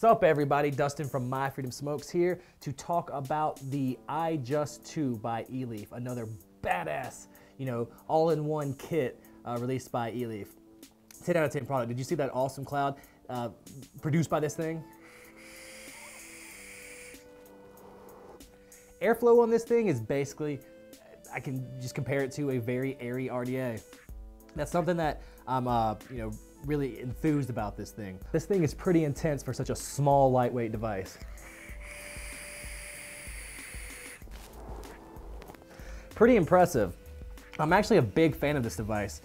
Sup everybody, Dustin from MyFreedomSmokes here to talk about the iJust2 by eLeaf, another badass, all-in-one kit released by eLeaf. 10 out of 10 product. Did you see that awesome cloud produced by this thing? Airflow on this thing is basically, I can just compare it to a very airy RDA. That's something that I'm, really enthused about this thing. This thing is pretty intense for such a small, lightweight device. Pretty impressive. I'm actually a big fan of this device.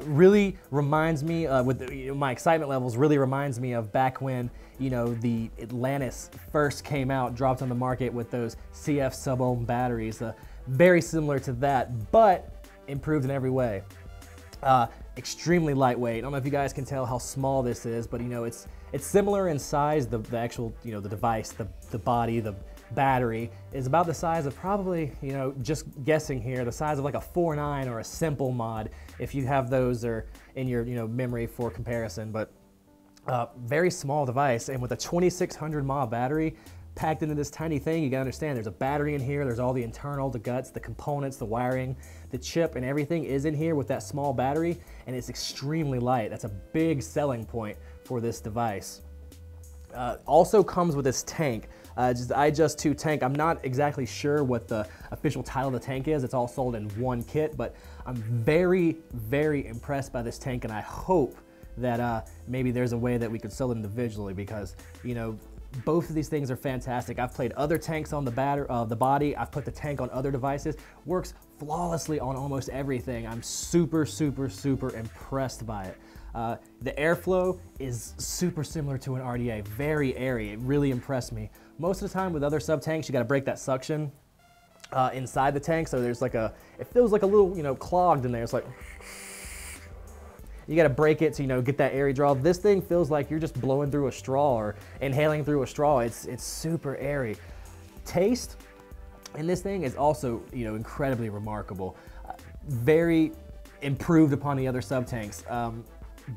Really reminds me, my excitement levels really reminds me of back when, the Atlantis first came out, dropped on the market with those CF subohm batteries. Very similar to that, but improved in every way. Extremely lightweight. I don't know if you guys can tell how small this is, but it's similar in size. The actual, the device, the body, the battery is about the size of probably, just guessing here, the size of like a 4.9 or a simple mod, if you have those or in your, memory for comparison. But very small device, and with a 2600 mAh battery packed into this tiny thing, you gotta understand there's a battery in here, there's all the internal, the guts, the components, the wiring, the chip, and everything is in here with that small battery, and it's extremely light. That's a big selling point for this device. Also comes with this tank, just the iJust2 tank. I'm not exactly sure what the official title of the tank is. It's all sold in one kit, but I'm very, very impressed by this tank, and I hope that maybe there's a way that we could sell it individually, because, both of these things are fantastic. I've played other tanks on the body. I've put the tank on other devices. Works flawlessly on almost everything. I'm super, super, super impressed by it. The airflow is super similar to an RDA, very airy. It really impressed me. Most of the time with other sub tanks, you got to break that suction inside the tank. So there's like it feels like a little, clogged in there. It's like, you gotta break it to, get that airy draw. This thing feels like you're just blowing through a straw or inhaling through a straw. It's super airy. Taste in this thing is also, incredibly remarkable. Very improved upon the other sub-tanks.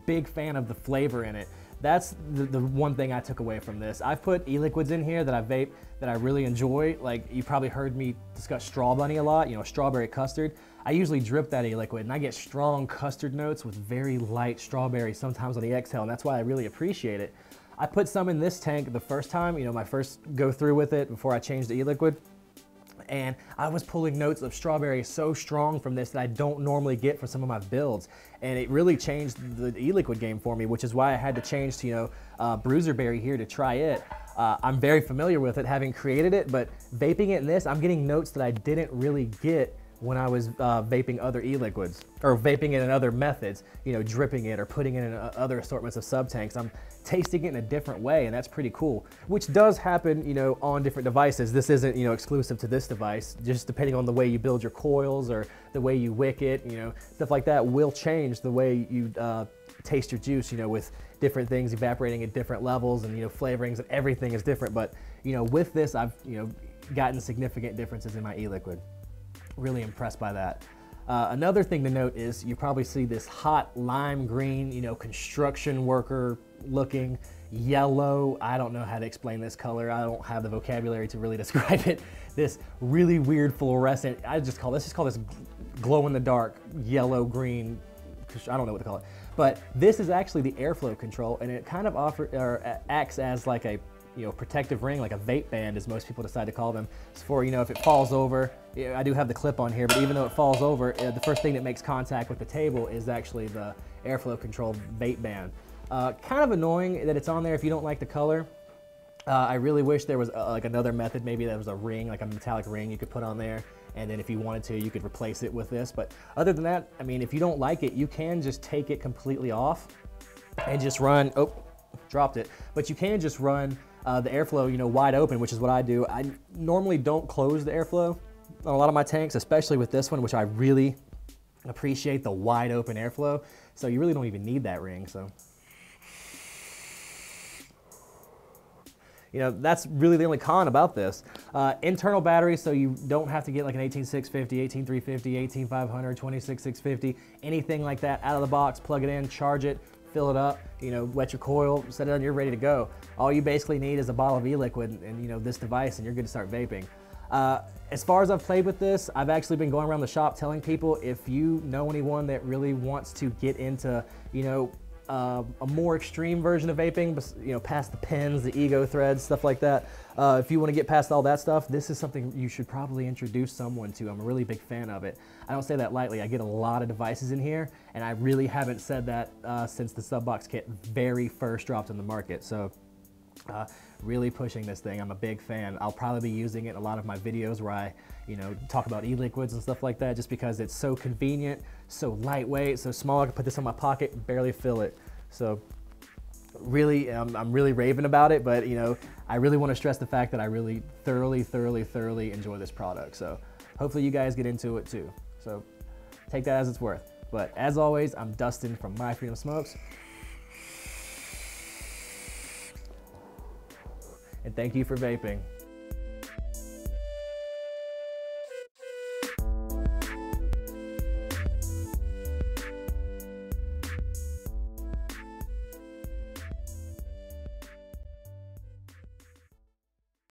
Big fan of the flavor in it. That's the one thing I took away from this. I've put eLiquids in here that I vape that I really enjoy. Like, you probably heard me discuss Straw Bunny a lot, strawberry custard. I usually drip that eLiquid, and I get strong custard notes with very light strawberry sometimes on the exhale, and that's why I really appreciate it. I put some in this tank the first time, my first go through with it before I changed the eLiquid, and I was pulling notes of strawberry so strong from this that I don't normally get for some of my builds, and it really changed the eLiquid game for me, which is why I had to change to Bruiserberry here to try it. I'm very familiar with it, having created it, but vaping it in this, I'm getting notes that I didn't really get when I was vaping other eLiquids, or vaping it in other methods, dripping it or putting it in other assortments of sub-tanks. I'm tasting it in a different way, and that's pretty cool, which does happen, on different devices. This isn't, exclusive to this device. Just depending on the way you build your coils or the way you wick it, stuff like that will change the way you taste your juice, with different things evaporating at different levels, and, flavorings, and everything is different. But, with this, I've, gotten significant differences in my eLiquid. Really impressed by that. Another thing to note is you probably see this hot lime green, construction worker looking yellow. I don't know how to explain this color. I don't have the vocabulary to really describe it. This really weird fluorescent, I just call this glow in the dark yellow green. I don't know what to call it, but this is actually the airflow control, and it kind of acts as like a protective ring, like a vape band, as most people decide to call them. It's for, if it falls over, I do have the clip on here, but even though it falls over, the first thing that makes contact with the table is actually the airflow control vape band. Kind of annoying that it's on there if you don't like the color. I really wish there was like another method, maybe there was a ring, like a metallic ring you could put on there, and then if you wanted to, you could replace it with this. But other than that, I mean, if you don't like it, you can just take it completely off and just run, oh, dropped it, but you can just run the airflow, wide open, which is what I do. I normally don't close the airflow on a lot of my tanks, especially with this one, which I really appreciate the wide open airflow. So you really don't even need that ring. So, that's really the only con about this. Internal battery, so you don't have to get like an 18650, 18350, 18500, 26650, anything like that out of the box. Plug it in, charge it, fill it up, you know, wet your coil, set it on, you're ready to go. All you basically need is a bottle of eLiquid and you know, this device, and you're good to start vaping. As far as I've played with this, I've actually been going around the shop telling people, if you know anyone that really wants to get into, you know, a more extreme version of vaping, you know, past the pens, the ego threads, stuff like that. If you want to get past all that stuff, this is something you should probably introduce someone to. I'm a really big fan of it. I don't say that lightly. I get a lot of devices in here, and I really haven't said that since the Subbox kit very first dropped on the market. So really pushing this thing. I'm a big fan. I'll probably be using it in a lot of my videos where I, you know, talk about e-liquids and stuff like that, just because it's so convenient, so lightweight, so small. I can put this in my pocket, barely fill it. So really, I'm really raving about it, but you know, I really want to stress the fact that I really thoroughly enjoy this product. So hopefully you guys get into it too. So take that as it's worth. But as always, I'm Dustin from MyFreedomSmokes. And thank you for vaping.